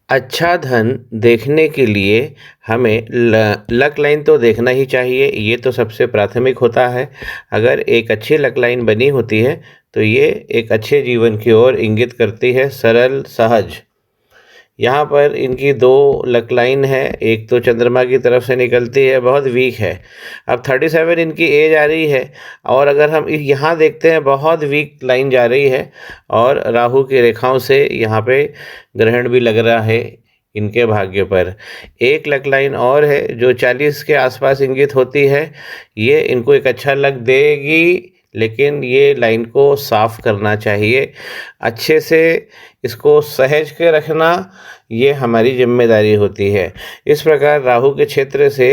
अच्छा धन देखने के लिए हमें लक लाइन तो देखना ही चाहिए, ये तो सबसे प्राथमिक होता है। अगर एक अच्छी लक लाइन बनी होती है, तो ये एक अच्छे जीवन की ओर इंगित करती है, सरल, सहज। यहाँ पर इनकी 2 लक लाइन है, एक तो चंद्रमा की तरफ से निकलती है, बहुत वीक है। अब 37 इनकी एज आ रही है और अगर हम यहाँ देखते हैं बहुत वीक लाइन जा रही है और राहु की रेखाओं से यहाँ पे ग्रहण भी लग रहा है इनके भाग्य पर। एक लक लाइन और है जो 40 के आसपास इंगित होती है, ये इनको एक अच्छा लक देगी, लेकिन ये लाइन को साफ करना चाहिए अच्छे से, इसको सहेज के रखना ये हमारी जिम्मेदारी होती है। इस प्रकार राहु के क्षेत्र से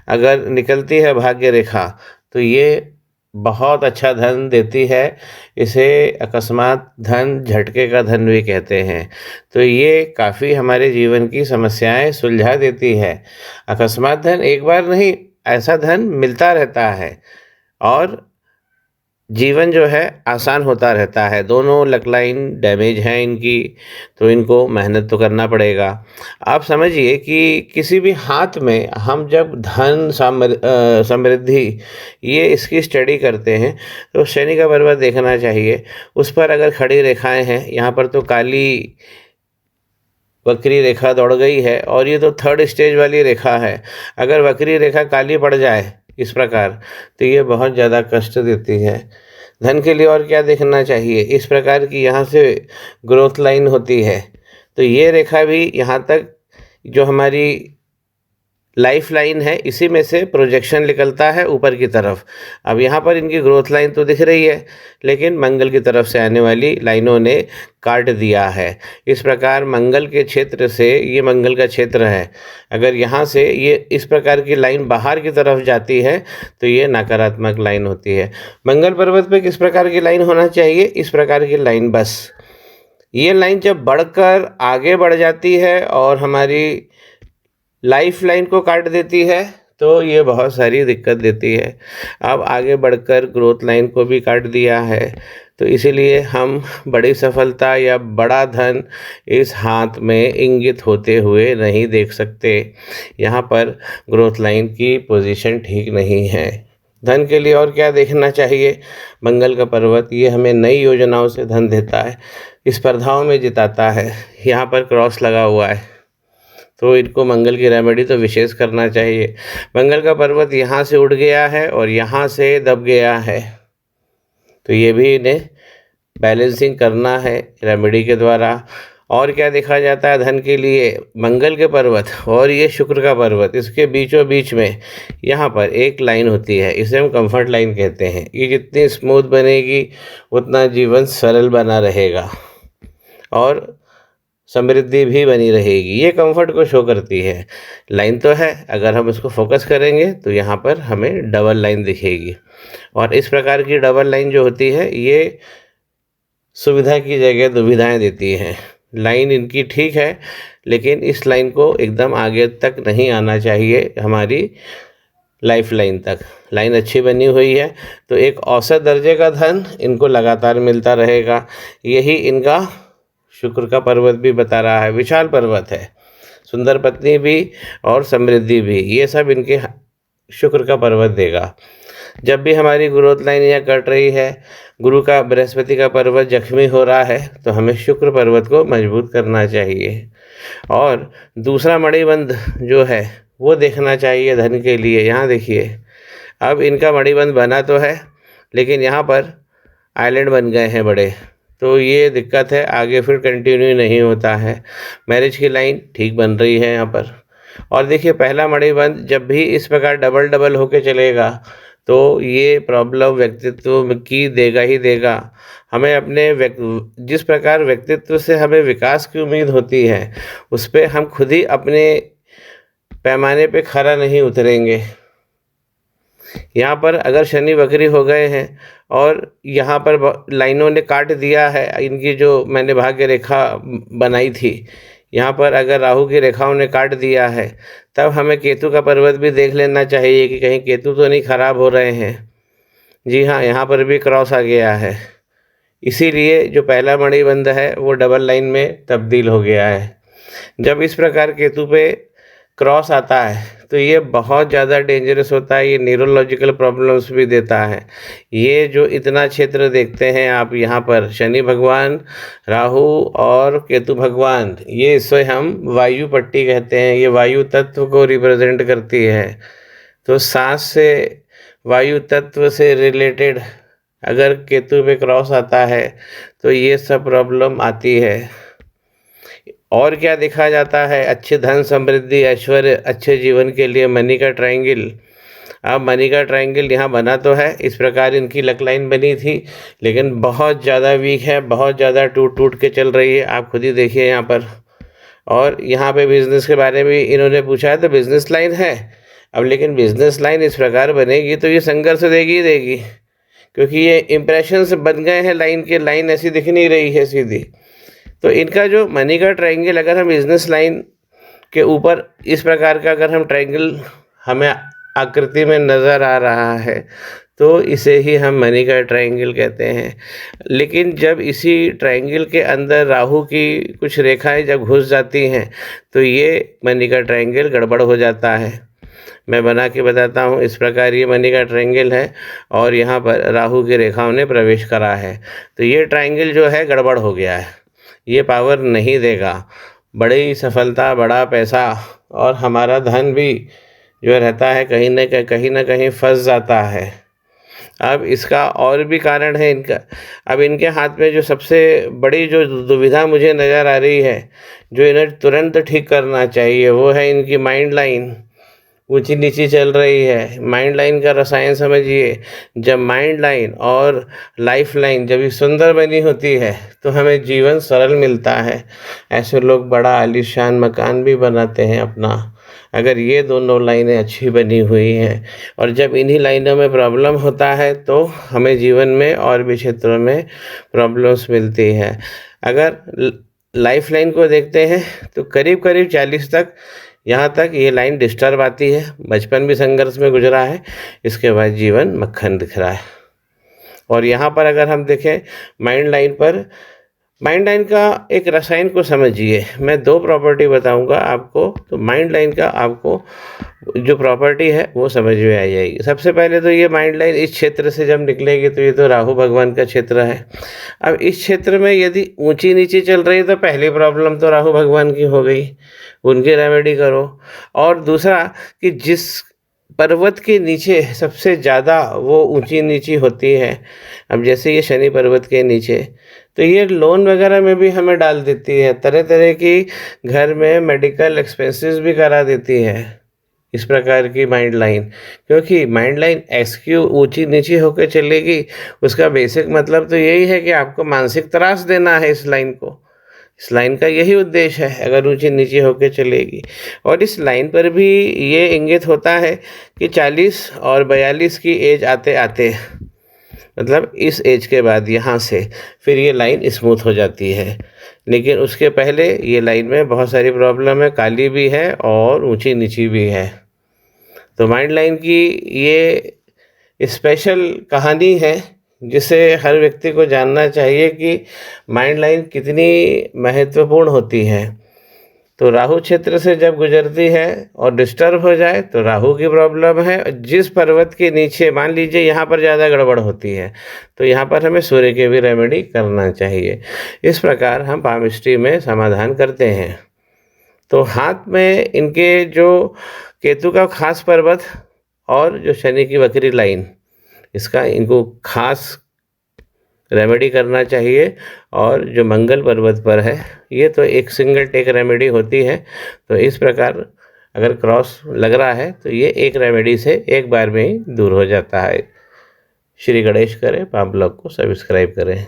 अगर निकलती है भाग्य रेखा, तो ये बहुत अच्छा धन देती है। इसे अकस्मात धन, झटके का धन भी कहते हैं। तो ये काफ़ी हमारे जीवन की समस्याएं सुलझा देती है। अकस्मात धन एक बार नहीं, ऐसा धन मिलता रहता है और जीवन जो है आसान होता रहता है। दोनों लक लाइन डैमेज हैं इनकी, तो इनको मेहनत तो करना पड़ेगा। आप समझिए कि किसी भी हाथ में हम जब धन, समृद्धि, ये इसकी स्टडी करते हैं, तो शनि का पर्वत देखना चाहिए। उस पर अगर खड़ी रेखाएं हैं, यहाँ पर तो काली वक्री रेखा दौड़ गई है और ये तो 3rd स्टेज वाली रेखा है। अगर वक्री रेखा काली पड़ जाए इस प्रकार, तो ये बहुत ज़्यादा कष्ट देती है। धन के लिए और क्या देखना चाहिए, इस प्रकार की यहाँ से ग्रोथ लाइन होती है, तो ये रेखा भी यहाँ तक जो हमारी लाइफ लाइन है, इसी में से प्रोजेक्शन निकलता है ऊपर की तरफ। अब यहाँ पर इनकी ग्रोथ लाइन तो दिख रही है, लेकिन मंगल की तरफ से आने वाली लाइनों ने काट दिया है। इस प्रकार मंगल के क्षेत्र से, ये मंगल का क्षेत्र है, अगर यहाँ से ये इस प्रकार की लाइन बाहर की तरफ जाती है, तो ये नकारात्मक लाइन होती है। मंगल पर्वत पे किस प्रकार की लाइन होना चाहिए, इस प्रकार की लाइन बस। ये लाइन जब बढ़कर आगे बढ़ जाती है और हमारी लाइफ लाइन को काट देती है, तो ये बहुत सारी दिक्कत देती है। अब आगे बढ़कर ग्रोथ लाइन को भी काट दिया है, तो इसीलिए हम बड़ी सफलता या बड़ा धन इस हाथ में इंगित होते हुए नहीं देख सकते। यहाँ पर ग्रोथ लाइन की पोजीशन ठीक नहीं है। धन के लिए और क्या देखना चाहिए, मंगल का पर्वत ये हमें नई योजनाओं से धन देता है, स्पर्धाओं में जिताता है। यहाँ पर क्रॉस लगा हुआ है, तो इनको मंगल की रेमेडी तो विशेष करना चाहिए। मंगल का पर्वत यहाँ से उठ गया है और यहाँ से दब गया है, तो ये भी इन्हें बैलेंसिंग करना है रेमेडी के द्वारा। और क्या देखा जाता है धन के लिए, मंगल के पर्वत और ये शुक्र का पर्वत, इसके बीचों बीच में यहाँ पर एक लाइन होती है, इसे हम कंफर्ट लाइन कहते हैं। ये जितनी स्मूथ बनेगी, उतना जीवन सरल बना रहेगा और समृद्धि भी बनी रहेगी। ये कंफर्ट को शो करती है। लाइन तो है, अगर हम इसको फोकस करेंगे तो यहाँ पर हमें डबल लाइन दिखेगी। और इस प्रकार की डबल लाइन जो होती है, ये सुविधा की जगह दुविधाएं देती है। लाइन इनकी ठीक है, लेकिन इस लाइन को एकदम आगे तक नहीं आना चाहिए, हमारी लाइफ लाइन तक। लाइन अच्छी बनी हुई है, तो एक औसत दर्जे का धन इनको लगातार मिलता रहेगा। यही इनका शुक्र का पर्वत भी बता रहा है। विशाल पर्वत है, सुंदर पत्नी भी और समृद्धि भी, ये सब इनके शुक्र का पर्वत देगा। जब भी हमारी ग्रोथ लाइन यहाँ कट रही है, गुरु का, बृहस्पति का पर्वत जख्मी हो रहा है, तो हमें शुक्र पर्वत को मजबूत करना चाहिए। और दूसरा मणिबंध जो है वो देखना चाहिए धन के लिए। यहाँ देखिए, अब इनका मणिबंध बना तो है, लेकिन यहाँ पर आइलैंड बन गए हैं बड़े, तो ये दिक्कत है, आगे फिर कंटिन्यू नहीं होता है। मैरिज की लाइन ठीक बन रही है यहाँ पर। और देखिए, पहला मणिबंध जब भी इस प्रकार डबल डबल होके चलेगा, तो ये प्रॉब्लम व्यक्तित्व की देगा ही देगा। हमें अपने जिस प्रकार व्यक्तित्व से हमें विकास की उम्मीद होती है, उस पर हम खुद ही अपने पैमाने पे खरा नहीं उतरेंगे। यहाँ पर अगर शनि वक्री हो गए हैं और यहाँ पर लाइनों ने काट दिया है इनकी, जो मैंने भाग्य रेखा बनाई थी, यहाँ पर अगर राहु की रेखाओं ने काट दिया है, तब हमें केतु का पर्वत भी देख लेना चाहिए कि कहीं केतु तो नहीं खराब हो रहे हैं। जी हाँ, यहाँ पर भी क्रॉस आ गया है, इसीलिए जो पहला मणिबंध है वो डबल लाइन में तब्दील हो गया है। जब इस प्रकार केतु पे क्रॉस आता है तो ये बहुत ज़्यादा डेंजरस होता है, ये न्यूरोलॉजिकल प्रॉब्लम्स भी देता है। ये जो इतना क्षेत्र देखते हैं आप यहाँ पर, शनि भगवान, राहु और केतु भगवान, ये इसे हम वायु पट्टी कहते हैं, ये वायु तत्व को रिप्रेजेंट करती है। तो सांस से, वायु तत्व से रिलेटेड अगर केतु पे क्रॉस आता है तो ये सब प्रॉब्लम आती है। और क्या देखा जाता है? अच्छे धन समृद्धि ऐश्वर्य अच्छे जीवन के लिए मनी का ट्रायंगल। अब मनी का ट्रायंगल यहाँ बना तो है, इस प्रकार इनकी लक लाइन बनी थी, लेकिन बहुत ज़्यादा वीक है, बहुत ज़्यादा टूट टूट के चल रही है। आप खुद ही देखिए यहाँ पर। और यहाँ पे बिजनेस के बारे में इन्होंने पूछा है तो बिजनेस लाइन है। अब लेकिन बिजनेस लाइन इस प्रकार बनेगी तो ये संघर्ष देगी ही देगी, क्योंकि ये इम्प्रेशंस बन गए हैं लाइन के, लाइन ऐसी दिख नहीं रही है सीधी। तो इनका जो मनी का ट्रायंगल, अगर हम बिजनेस लाइन के ऊपर इस प्रकार का अगर हम ट्रायंगल हमें आकृति में नज़र आ रहा है तो इसे ही हम मनी का ट्रायंगल कहते हैं। लेकिन जब इसी ट्रायंगल के अंदर राहु की कुछ रेखाएं जब घुस जाती हैं तो ये मनी का ट्रायंगल गड़बड़ हो जाता है। मैं बना के बताता हूँ। इस प्रकार ये मनी का ट्रायंगल है और यहाँ पर राहु की रेखाओं ने प्रवेश करा है, तो ये ट्रायंगल जो है गड़बड़ हो गया है, ये पावर नहीं देगा। बड़ी सफलता, बड़ा पैसा और हमारा धन भी जो रहता है कहीं ना कहीं फंस जाता है। अब इसका और भी कारण है इनका। अब इनके हाथ में जो सबसे बड़ी जो दुविधा मुझे नज़र आ रही है, जो इन्हें तुरंत ठीक करना चाहिए, वो है इनकी माइंड लाइन ऊंची नीची चल रही है। माइंड लाइन का रसायन समझिए। जब माइंड लाइन और लाइफ लाइन जब ये सुंदर बनी होती है तो हमें जीवन सरल मिलता है। ऐसे लोग बड़ा आलीशान मकान भी बनाते हैं अपना, अगर ये दोनों लाइनें अच्छी बनी हुई हैं। और जब इन्हीं लाइनों में प्रॉब्लम होता है तो हमें जीवन में और भी क्षेत्रों में प्रॉब्लम्स मिलती है। अगर लाइफ लाइन को देखते हैं तो करीब करीब 40 तक यहाँ तक ये लाइन डिस्टर्ब आती है। बचपन भी संघर्ष में गुजरा है, इसके बाद जीवन मक्खन दिख रहा है। और यहाँ पर अगर हम देखें माइंड लाइन पर, माइंड लाइन का एक रसायन को समझिए। मैं 2 प्रॉपर्टी बताऊंगा आपको, तो माइंड लाइन का आपको जो प्रॉपर्टी है वो समझ में आ जाएगी। सबसे पहले तो ये माइंड लाइन इस क्षेत्र से जब निकलेगी तो ये तो राहु भगवान का क्षेत्र है। अब इस क्षेत्र में यदि ऊंची नीची चल रही है तो पहली प्रॉब्लम तो राहु भगवान की हो गई, उनकी रेमेडी करो। और दूसरा कि जिस पर्वत के नीचे सबसे ज़्यादा वो ऊंची नीची होती है, अब जैसे ये शनि पर्वत के नीचे, तो ये लोन वगैरह में भी हमें डाल देती है, तरह तरह की घर में मेडिकल एक्सपेंसेस भी करा देती है इस प्रकार की माइंड लाइन। क्योंकि माइंड लाइन एक्सक्यू ऊंची नीची होकर चलेगी, उसका बेसिक मतलब तो यही है कि आपको मानसिक त्रास देना है इस लाइन को। इस लाइन का यही उद्देश्य है, अगर ऊंची नीची होकर चलेगी। और इस लाइन पर भी ये इंगित होता है कि 40 और 42 की एज आते आते, मतलब इस एज के बाद यहाँ से फिर ये लाइन स्मूथ हो जाती है। लेकिन उसके पहले ये लाइन में बहुत सारी प्रॉब्लम है, काली भी है और ऊंची नीची भी है। तो माइंड लाइन की ये स्पेशल कहानी है जिसे हर व्यक्ति को जानना चाहिए कि माइंड लाइन कितनी महत्वपूर्ण होती है। तो राहु क्षेत्र से जब गुजरती है और डिस्टर्ब हो जाए तो राहु की प्रॉब्लम है। जिस पर्वत के नीचे मान लीजिए यहाँ पर ज़्यादा गड़बड़ होती है तो यहाँ पर हमें सूर्य की भी रेमेडी करना चाहिए। इस प्रकार हम पामिस्ट्री में समाधान करते हैं। तो हाथ में इनके जो केतु का खास पर्वत और जो शनि की वक्री लाइन, इसका इनको खास रेमेडी करना चाहिए। और जो मंगल पर्वत पर है ये तो एक सिंगल टेक रेमेडी होती है। तो इस प्रकार अगर क्रॉस लग रहा है तो ये एक रेमेडी से एक बार में ही दूर हो जाता है। श्री गणेश करें, पाम ब्लॉग को सब्सक्राइब करें।